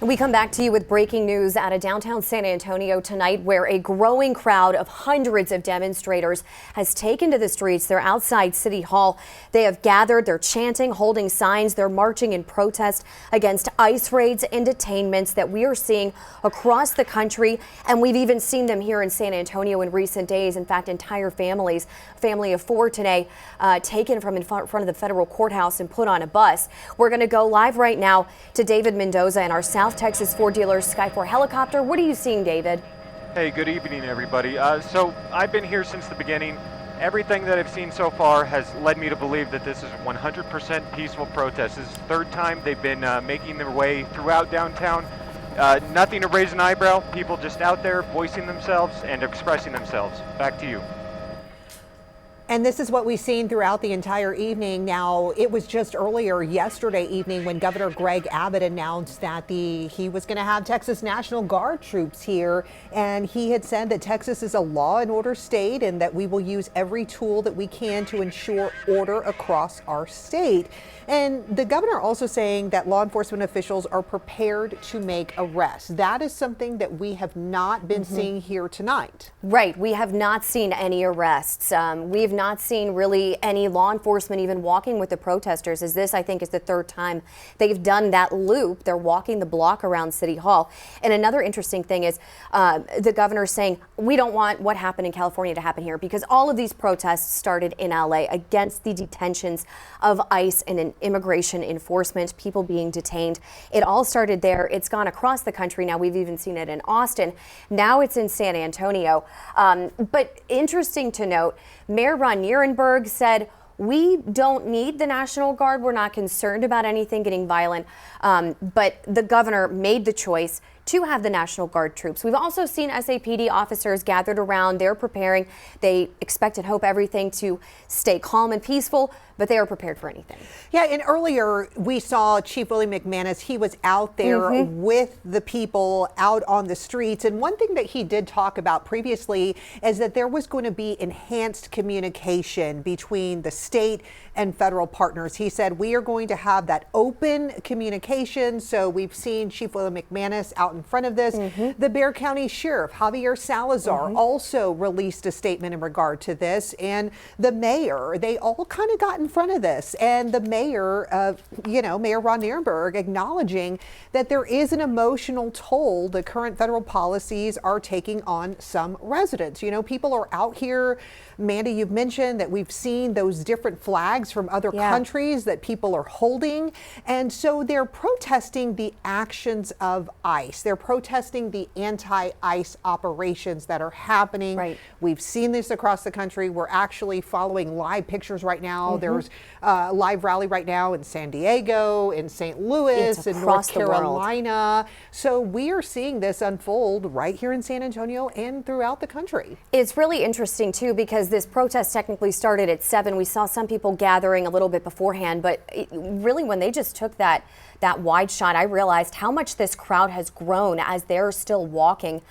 We come back to you with breaking news out of downtown San Antonio tonight, where a growing crowd of hundreds of demonstrators has taken to the streets. They're outside City Hall. They have gathered, they're chanting, holding signs, they're marching in protest against ICE raids and detainments that we are seeing across the country. And we've even seen them here in San Antonio in recent days. In fact, entire families, family of four today, taken from in front of the federal courthouse and put on a bus. We're going to go live right now to David Mendoza in our South Texas Ford dealers Sky 4 helicopter. What are you seeing, David? Hey, good evening, everybody. So I've been here since the beginning. Everything that I've seen so far has led me to believe that this is 100% peaceful protest. This is the third time they've been making their way throughout downtown. Nothing to raise an eyebrow. People just out there voicing themselves and expressing themselves. Back to you. And this is what we've seen throughout the entire evening. Now, it was just earlier yesterday evening when Governor Greg Abbott announced that he was going to have Texas National Guard troops here. And he had said that Texas is a law and order state and that we will use every tool that we can to ensure order across our state. And the governor also saying that law enforcement officials are prepared to make arrests. That is something that we have not been seeing here tonight. Right. We have not seen any arrests. We've not seen really any law enforcement even walking with the protesters, as this, I think, is the third time they've done that loop. They're walking the block around City Hall. And another interesting thing is the governor saying we don't want what happened in California to happen here, because all of these protests started in LA against the detentions of ICE and immigration enforcement, people being detained. It all started there. It's gone across the country. Now we've even seen it in Austin. Now it's in San Antonio. But interesting to note, Mayor Ron Nierenberg said, we don't need the National Guard. We're not concerned about anything getting violent. But the governor made the choice to have the National Guard troops. We've also seen SAPD officers gathered around. They're preparing. They expect and hope everything to stay calm and peaceful, but they are prepared for anything. Yeah, and earlier we saw Chief McManus. He was out there with the people out on the streets. And one thing that he did talk about previously is that there was going to be enhanced communication between the state and federal partners. He said we are going to have that open communication. So we've seen Chief McManus out in front of this. The Bexar County Sheriff Javier Salazar also released a statement in regard to this, and the mayor, they all kind of got in front of this. And the mayor, Mayor Ron Nierenberg, acknowledging that there is an emotional toll the current federal policies are taking on some residents. You know, people are out here. Mandy, you've mentioned that we've seen those different flags from other countries that people are holding. And so they're protesting the actions of ICE. They're protesting the anti-ICE operations that are happening. Right. We've seen this across the country. We're actually following live pictures right now. There's a live rally right now in San Diego, in St. Louis, in North Carolina. So we are seeing this unfold right here in San Antonio and throughout the country. It's really interesting, too, because this protest technically started at 7. We saw some people gathering a little bit beforehand, but really when they just took that wide shot, I realized how much this crowd has grown as they're still walking